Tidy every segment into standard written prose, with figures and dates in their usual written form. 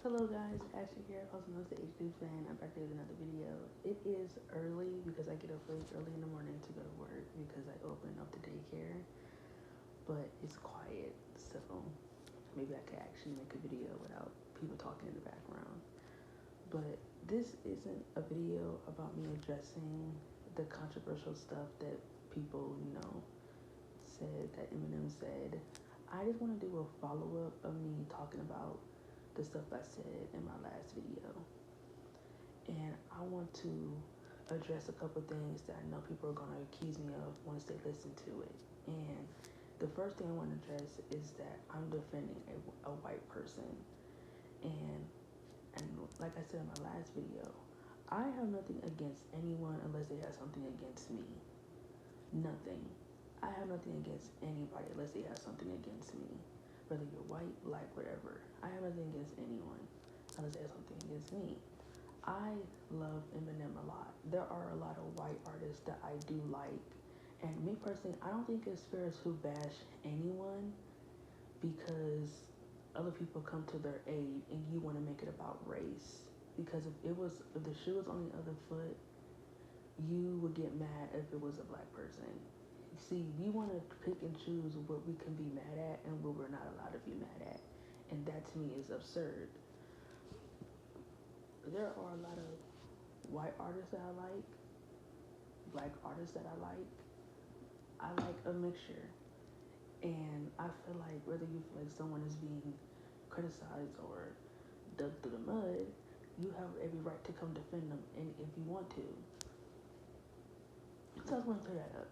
Hello guys, Ashley here, also known as the HD fan. I'm back with another video. It is early because I get up really early in the morning to go to work because I open up the daycare, but it's quiet, so maybe I could actually make a video without people talking in the background. But this isn't a video about me addressing the controversial stuff that people, said that Eminem said. I just want to do a follow up of me talking about the stuff I said in my last video. And I want to address a couple things that I know people are going to accuse me of once they listen to it. And the first thing I want to address is that I'm defending a white person. And and like I said in my last video, I have nothing against anyone unless they have something against me. Nothing. I have nothing against anybody unless they have something against me. Whether you're white, black, whatever. I have nothing against anyone unless they have something against me. I love Eminem a lot. There are a lot of white artists that I do like. And me personally, I don't think it's fair to bash anyone because other people come to their aid and you want to make it about race. Because if the shoe was on the other foot, you would get mad if it was a black person. See, we want to pick and choose what we can be mad at and what we're not allowed to be mad at. And that to me is absurd. There are a lot of white artists that I like, black artists that I like. I like a mixture. And I feel like whether you feel like someone is being criticized or dug through the mud, you have every right to come defend them and if you want to. So I just want to clear that up.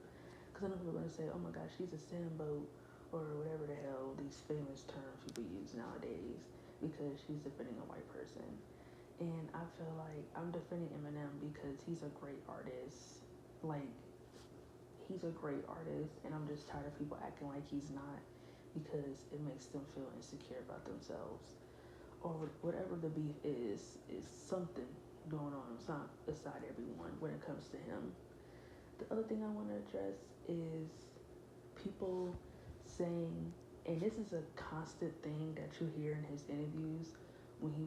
Because I know people are going to say, oh my gosh, she's a Sambo or whatever the hell these famous terms people use nowadays because she's defending a white person. And I feel like I'm defending Eminem because he's a great artist. Like, he's a great artist, and I'm just tired of people acting like he's not because it makes them feel insecure about themselves. Or whatever the beef is something going on beside everyone when it comes to him. The other thing I want to address is people saying, and this is a constant thing that you hear in his interviews when he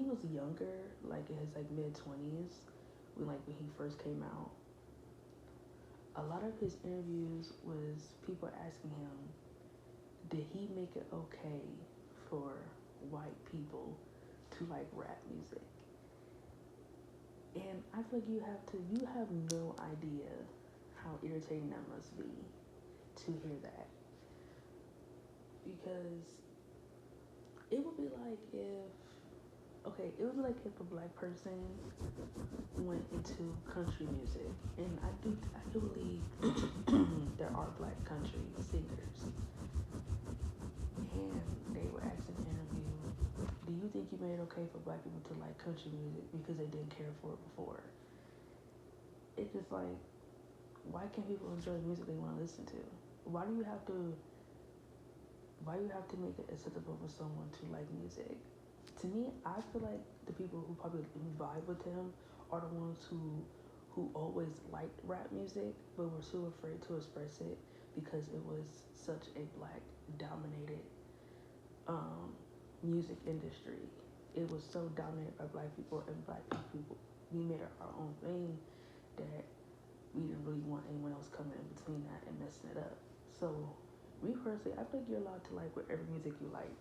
was younger, like in his like mid 20s, when he first came out. A lot of his interviews was people asking him, did he make it okay for white people to like rap music? And I feel like you have no idea how irritating that must be to hear that. Because it would be like if it would be like if a black person went into country music, and I do believe there are black country singers, and they were asked in an interview, do you think you made it okay for black people to like country music because they didn't care for it before? It's just like, why can't people enjoy the music they want to listen to? Why do you have to why do you have to make it acceptable for someone to like music? To me, I feel like the people who probably vibe with him are the ones who always liked rap music but were too afraid to express it because it was such a black dominated um, music industry. It was so dominated by black people, and black people, we made our own thing that we didn't really want anyone else coming in between that and messing it up. So, me personally, I think you're allowed to like whatever music you like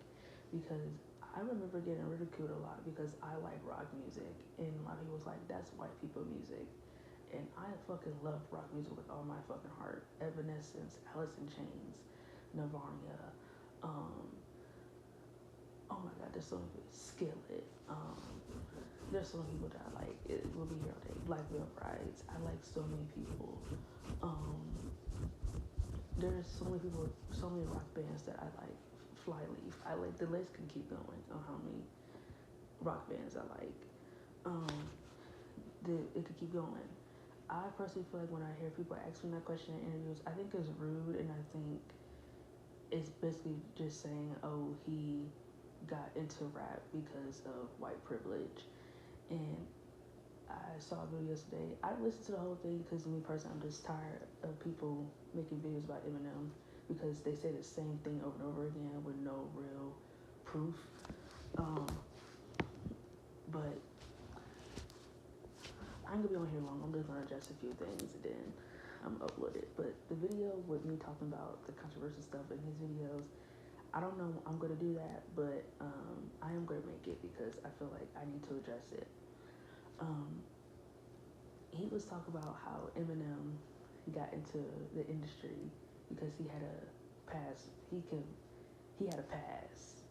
because I remember getting ridiculed a lot because I like rock music, and a lot of people was like, "That's white people music," and I fucking love rock music with all my fucking heart. Evanescence, Alice in Chains, Nirvana, um, oh my god, there's so many people. Skillet. There's so many people that I like. It will be here all day. Black Veil Brides. I like so many people. Um, there's so many people, so many rock bands that I like. Flyleaf. I like, the list can keep going on how many rock bands I like. Um, it could keep going. I personally feel like when I hear people ask me that question in interviews, I think it's rude, and I think it's basically just saying, oh, he got into rap because of white privilege. And I saw a video yesterday. I listened to the whole thing because me personally, I'm just tired of people making videos about Eminem because they say the same thing over and over again with no real proof. Um, adjust a few things and then upload it. But the video with me talking about the controversial stuff in his videos, I don't know I'm gonna do that, but I am gonna make it because I feel like I need to address it. Um, he was talking about how Eminem got into the industry because he had a pass. He had a pass,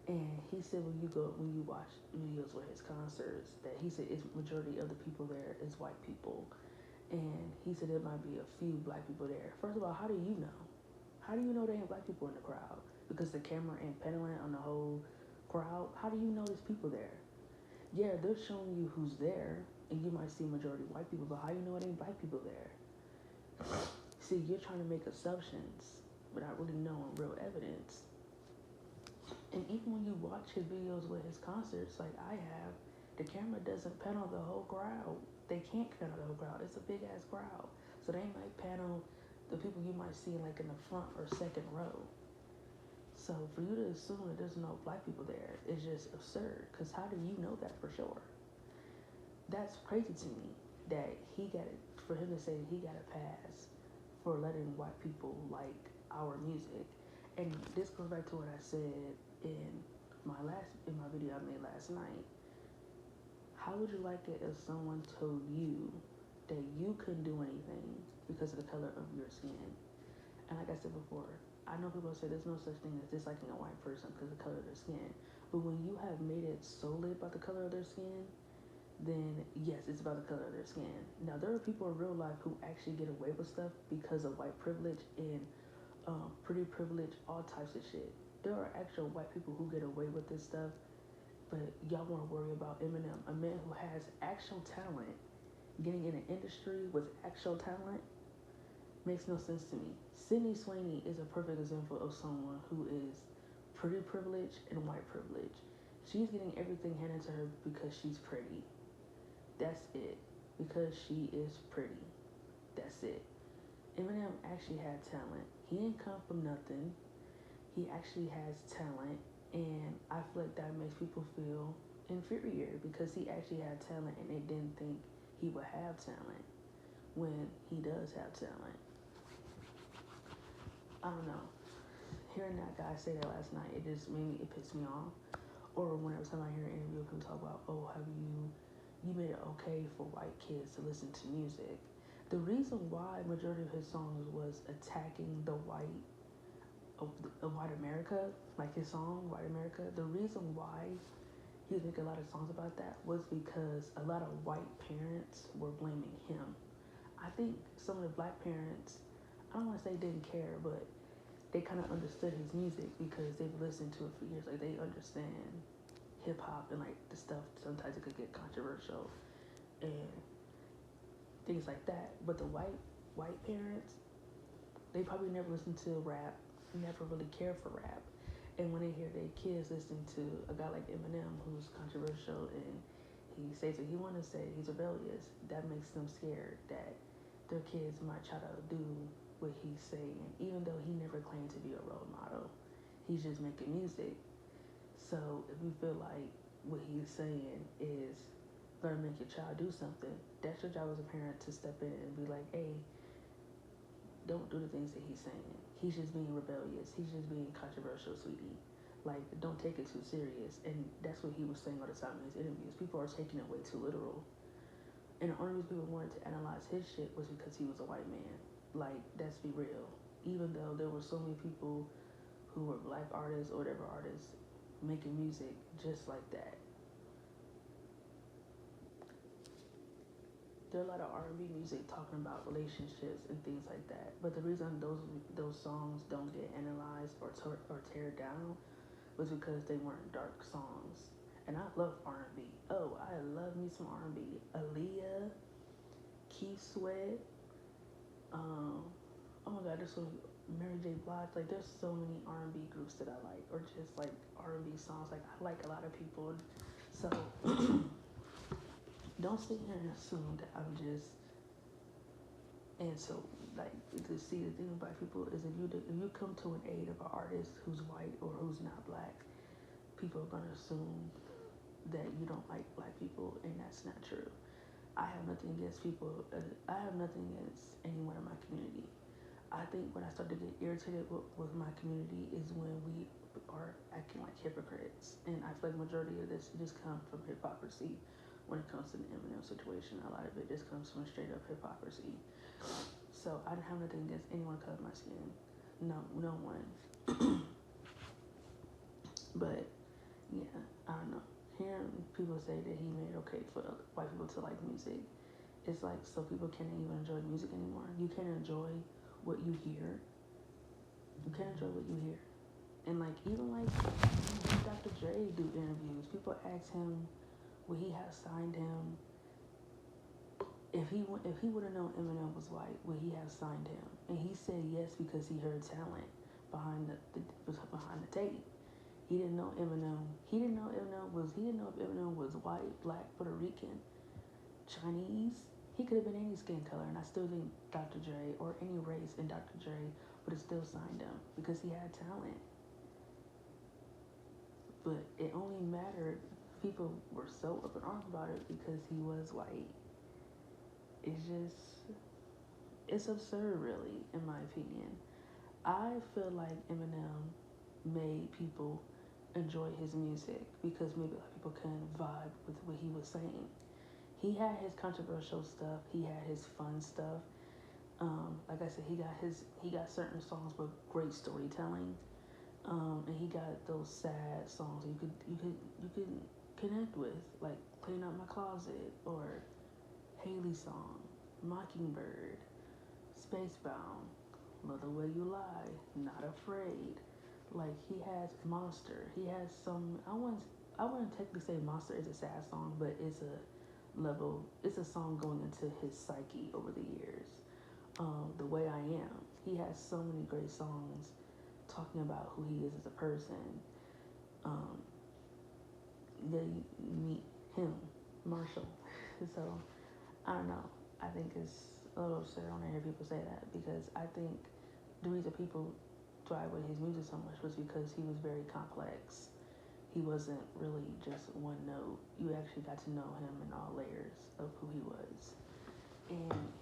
and he said when you watch videos with his concerts, that he said it's majority of the people there is white people, and he said there might be a few black people there. First of all, how do you know? How do you know there ain't black people in the crowd? Because the camera ain't pedaling on the whole crowd. How do you know there's people there? Yeah, they're showing you who's there, and you might see majority white people, but how you know it ain't black people there? See, you're trying to make assumptions without really knowing real evidence. And even when you watch his videos with his concerts, like I have, the camera doesn't panel the whole crowd. They can't panel the whole crowd. It's a big ass crowd. So they might panel the people you might see like in the front or second row. So for you to assume that there's no black people there is just absurd. Because how do you know that for sure? That's crazy to me that he got it, for him to say he got a pass for letting white people like our music. And this goes back to what I said in my video I made last night. How would you like it if someone told you that you couldn't do anything because of the color of your skin? And like I said before, I know people say there's no such thing as disliking a white person because of the color of their skin. But when you have made it solely about the color of their skin, then yes, it's about the color of their skin. Now, there are people in real life who actually get away with stuff because of white privilege and pretty privilege, all types of shit. There are actual white people who get away with this stuff, but y'all want to worry about Eminem, a man who has actual talent, getting in an industry with actual talent makes no sense to me. Sydney Sweeney is a perfect example of someone who is pretty privilege and white privilege. She's getting everything handed to her because she's pretty. That's it. Because she is pretty. That's it. Eminem actually had talent. He didn't come from nothing. He actually has talent, and I feel like that makes people feel inferior because he actually had talent and they didn't think he would have talent when he does have talent. I don't know. Hearing that guy say that last night, it pissed me off. Or whenever I hear an interview of him talk about, oh, you made it okay for white kids to listen to music. The reason why majority of his songs was attacking the white America, like his song White America, the reason why he was making a lot of songs about that was because a lot of white parents were blaming him. I think some of the black parents, I don't want to say didn't care, but they kind of understood his music because they've listened to it for years. Like they understand hip hop and like the stuff. Sometimes it could get controversial and things like that. But the white parents, they probably never listened to rap, never really care for rap. And when they hear their kids listening to a guy like Eminem, who's controversial and he says what he want to say, he's rebellious, that makes them scared that their kids might try to do what he's saying, even though he never claimed to be a role model. He's just making music. So if you feel like what he's saying is gonna make your child do something, that's your job as a parent to step in and be like, hey, don't do the things that he's saying. He's just being rebellious. He's just being controversial, sweetie. Like, don't take it too serious. And that's what he was saying all the time in his interviews. People are taking it way too literal. And the only reason people wanted to analyze his shit was because he was a white man. Like, let's be real. Even though there were so many people who were black artists or whatever artists making music just like that. There are a lot of R&B music talking about relationships and things like that. But the reason those songs don't get analyzed or tear down was because they weren't dark songs. And I love R&B. Oh, I love me some R&B. Aaliyah, Keith Sweat, oh my God, there's so many, Mary J. Blige. Like, there's so many R&B groups that I like, or just like R&B songs. Like, I like a lot of people. So don't sit here and assume that I'm just. And so, like, to see the thing about people is if you come to an aid of an artist who's white or who's not black, people are gonna assume that you don't like black people, and that's not true. I have nothing against people. I have nothing against anyone in my community. I think when I started to get irritated with my community is when we are acting like hypocrites. And I feel like the majority of this just comes from hypocrisy when it comes to the Eminem situation. A lot of it just comes from straight up hypocrisy. So I didn't have nothing against anyone color my skin. No, no one. But yeah, I don't know. Hearing people say that he made it okay for white people to like music, it's like so people can't even enjoy music anymore. You can't enjoy what you hear. You can't enjoy what you hear. And like even like Dr. Dre do interviews, people ask him would he have signed him if he would have known Eminem was white, would he have signed him? And he said yes because he heard talent behind behind the tape. He didn't know Eminem. He didn't know if Eminem was white, black, Puerto Rican, Chinese. He could have been any skin color, and I still think Dr. Dre or any race in Dr. Dre would have still signed him because he had talent. But it only mattered. People were so up in arms about it because he was white. It's just, it's absurd, really, in my opinion. I feel like Eminem made people enjoy his music because maybe a lot of people couldn't vibe with what he was saying. He had his controversial stuff. He had his fun stuff. Like I said, he got certain songs with great storytelling, and he got those sad songs you could connect with, like "Clean Up My Closet" or Haley's song, "Mockingbird," "Spacebound," "Love the Way You Lie," "Not Afraid." Like he has "Monster." He has some. I wouldn't technically say "Monster" is a sad song, but it's a song going into his psyche over the years. "The Way I Am." He has so many great songs talking about who he is as a person. Um, then you meet him, Marshall. So I don't know. I think it's a little absurd when I hear people say that because I think the reason people drive with his music so much was because he was very complex. He wasn't really just one note. You actually got to know him in all layers of who he was. And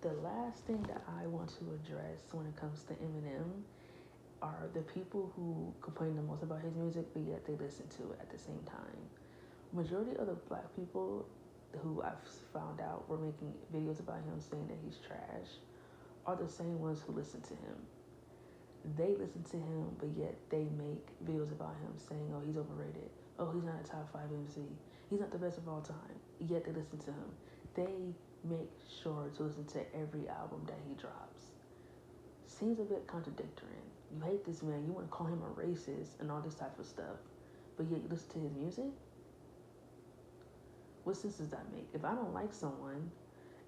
the last thing that I want to address when it comes to Eminem are the people who complain the most about his music, but yet they listen to it at the same time. Majority of the black people who I've found out were making videos about him saying that he's trash are the same ones who listen to him. They listen to him, but yet they make videos about him saying, oh, he's overrated. Oh, he's not a top 5 MC. He's not the best of all time. Yet they listen to him. They make sure to listen to every album that he drops. Seems a bit contradictory. You hate this man, you want to call him a racist and all this type of stuff, but yet you listen to his music? What sense does that make? If I don't like someone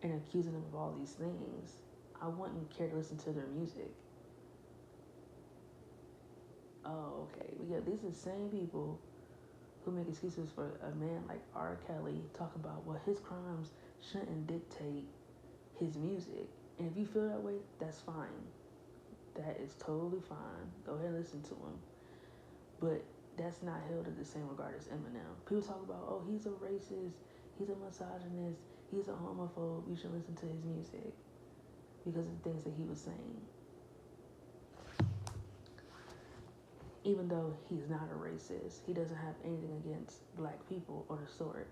and accusing them of all these things, I wouldn't care to listen to their music. Oh, okay. But yeah, these are the same people who make excuses for a man like R. Kelly talk about, well, his crimes shouldn't dictate his music. And if you feel that way, that's fine. That is totally fine. Go ahead and listen to him. But that's not held in the same regard as Eminem. People talk about, oh, he's a racist, he's a misogynist, he's a homophobe. You should listen to his music because of the things that he was saying. Even though he's not a racist, he doesn't have anything against black people or the sort.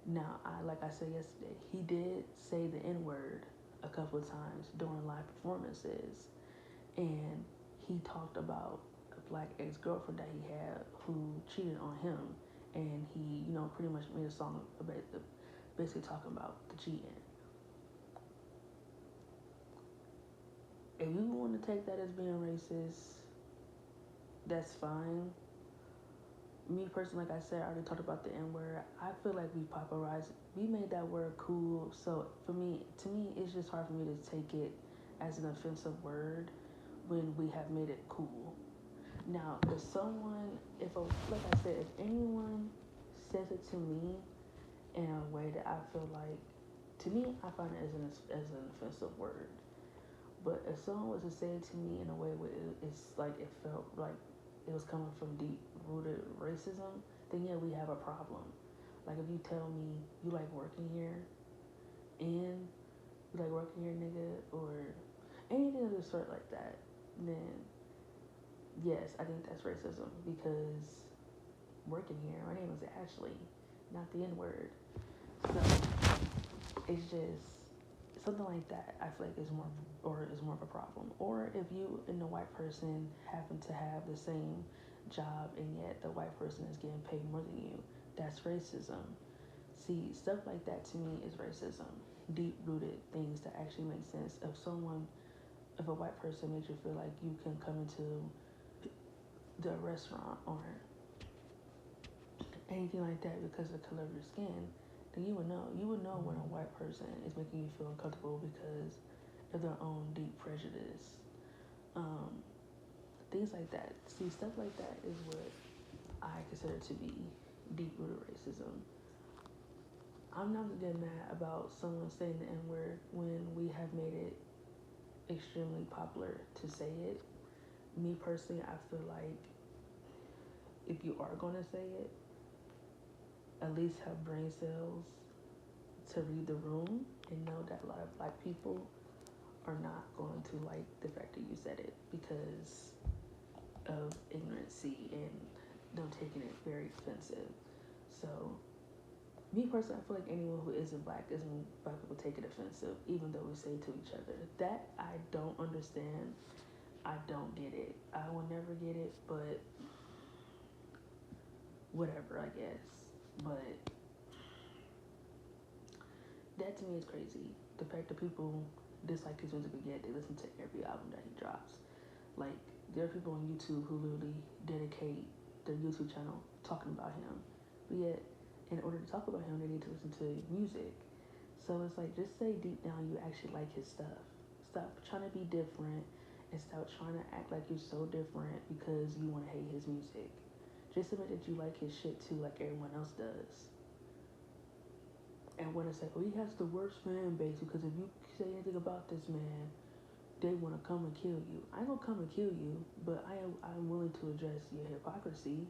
Now, like I said yesterday, he did say the N-word a couple of times during live performances, and he talked about a black ex-girlfriend that he had who cheated on him, and he, pretty much made a song about basically talking about the cheating. If you want to take that as being racist, that's fine. Me personally, like I said, I already talked about the N-word. I feel like we made that word cool. So to me, it's just hard for me to take it as an offensive word when we have made it cool. Now, like I said, if anyone says it to me in a way that I feel like, to me, I find it as an offensive word. But if someone was to say it to me in a way where it's like it felt like it was coming from deep rooted racism, then yeah, we have a problem. Like if you tell me you like working here and you like working here, nigga, or anything of the sort like that, then yes, I think that's racism because working here, my name is Ashley, not the N word. So it's just something like that. I feel like is more of a problem. Or if you and the white person happen to have the same job and yet the white person is getting paid more than you, that's racism. See, stuff like that to me is racism. Deep rooted things that actually make sense. If a white person makes you feel like you can come into the restaurant or anything like that because of the color of your skin, then you would know. You would know when a white person is making you feel uncomfortable because of their own deep prejudice. Um, Things like that. See, stuff like that is what I consider to be deep rooted racism. I'm not gonna get mad about someone saying the N word when we have made it extremely popular to say it. Me personally, I feel like if you are gonna say it, at least have brain cells to read the room and know that a lot of black people are not going to like the fact that you said it because of ignorancy and them taking it very offensive. So, me personally, I feel like anyone who isn't black people take it offensive, even though we say it to each other. That I don't understand. I don't get it. I will never get it, but whatever, I guess. But that to me is crazy. The fact that people dislike his music, but yet they listen to every album that he drops. Like, there are people on YouTube who literally dedicate their YouTube channel talking about him. But yet, in order to talk about him, they need to listen to music. So it's like, just say deep down you actually like his stuff. Stop trying to be different and stop trying to act like you're so different because you want to hate his music. Just admit that you like his shit too, like everyone else does. And want to say, oh, he has the worst fan base because if you say anything about this man, they want to come and kill you. I ain't gonna come and kill you, but I'm willing to address your hypocrisy.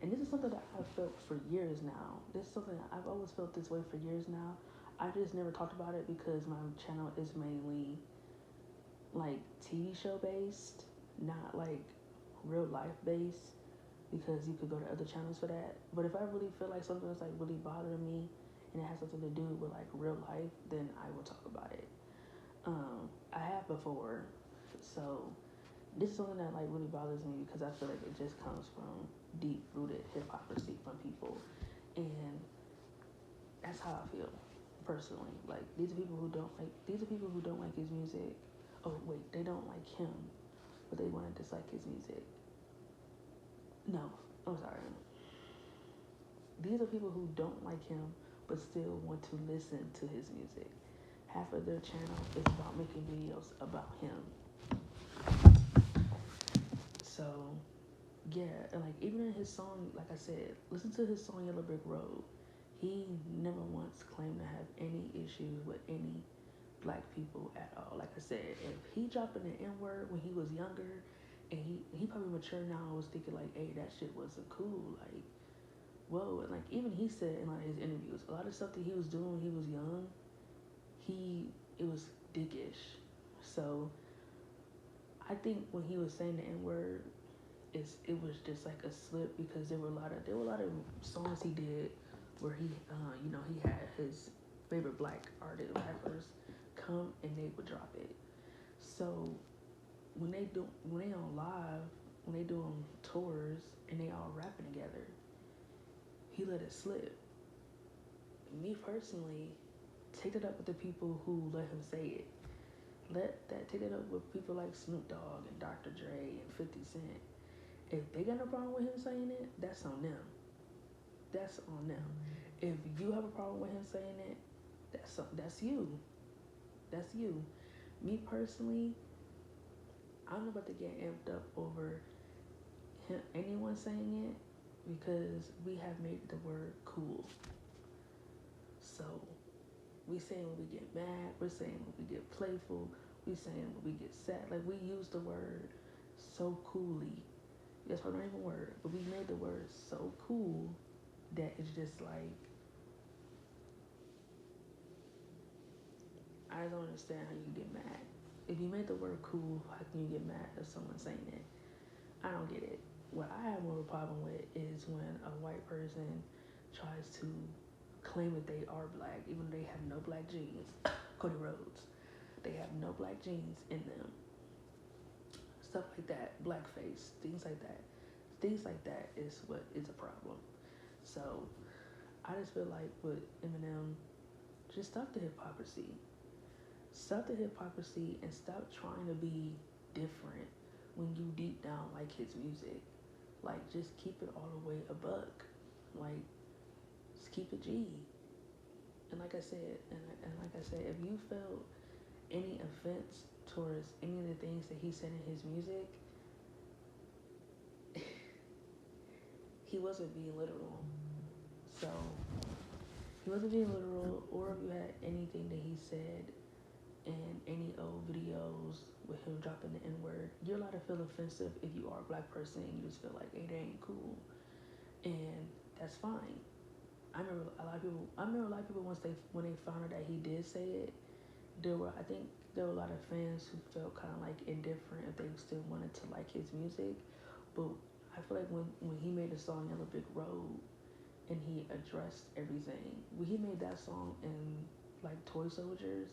And this is something that I've felt for years now. This is something I've always felt this way for years now. I just never talked about it because my channel is mainly like TV show based, not like real life based. Because you could go to other channels for that. But if I really feel like something is like really bothering me and it has something to do with like real life, then I will talk about it. I have before, so this is something that like really bothers me because I feel like it just comes from deep rooted hypocrisy from people, and that's how I feel personally. Like these are people who don't like his music. Oh wait, they don't like him, but they want to dislike his music. No, I'm sorry. These are people who don't like him but still want to listen to his music. Half of their channel is about making videos about him. So, yeah, and like even in his song, like I said, listen to his song Yellow Brick Road. He never once claimed to have any issues with any black people at all. Like I said, if he dropped an N word when he was younger, and he probably mature now, was thinking like, hey, that shit wasn't cool. Like, whoa, and like even he said in like his interviews, a lot of stuff that he was doing when he was young, it was dickish. So I think when he was saying the N word, it was just like a slip because there were a lot of songs he did where he had his favorite black artist rappers come and they would drop it. So when they on live, when they doing tours and they all rapping together, he let it slip. Me personally, take it up with the people who let him say it. Take it up with people like Snoop Dogg and Dr. Dre and 50 Cent. If they got no problem with him saying it, that's on them. That's on them. If you have a problem with him saying it, that's you. That's you. Me personally, I'm not about to get amped up over anyone saying it because we have made the word cool. So we saying when we get mad, we're saying when we get playful, we saying when we get sad. Like we use the word so coolly. That's probably not even a word, but we made the word so cool that it's just like I just don't understand how you can get mad. If you made the word cool, how can you get mad at someone saying it? I don't get it. What I have more of a problem with is when a white person tries to claim that they are black, even though they have no black genes. Cody Rhodes. They have no black genes in them. Stuff like that, blackface, things like that. Things like that is what is a problem. So I just feel like with Eminem, just stop the hypocrisy. Stop the hypocrisy and stop trying to be different when you deep down like his music. Like, just keep it all the way a buck. Like, just keep it G. And like I said, if you felt any offense towards any of the things that he said in his music, he wasn't being literal. So he wasn't being literal, or if you had anything that he said in any old videos with him dropping the N-word, you're allowed to feel offensive if you are a black person and you just feel like, hey, that ain't cool. And that's fine. I remember a lot of people when they found out that he did say it, I think there were a lot of fans who felt kind of like indifferent if they still wanted to like his music. But I feel like when he made the song Yellow Brick Road and he addressed everything, when he made that song in like Toy Soldiers,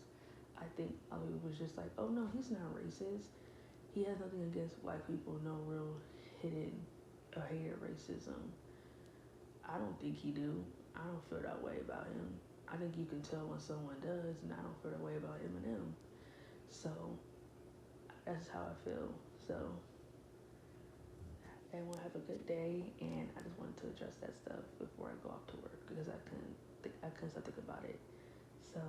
I think it was just like, oh no, he's not racist. He has nothing against black people, no real hidden or hated racism. I don't think he do. I don't feel that way about him. I think you can tell when someone does, and I don't feel that way about Eminem. So that's how I feel. So everyone have a good day, and I just wanted to address that stuff before I go off to work because I couldn't stop thinking about it. So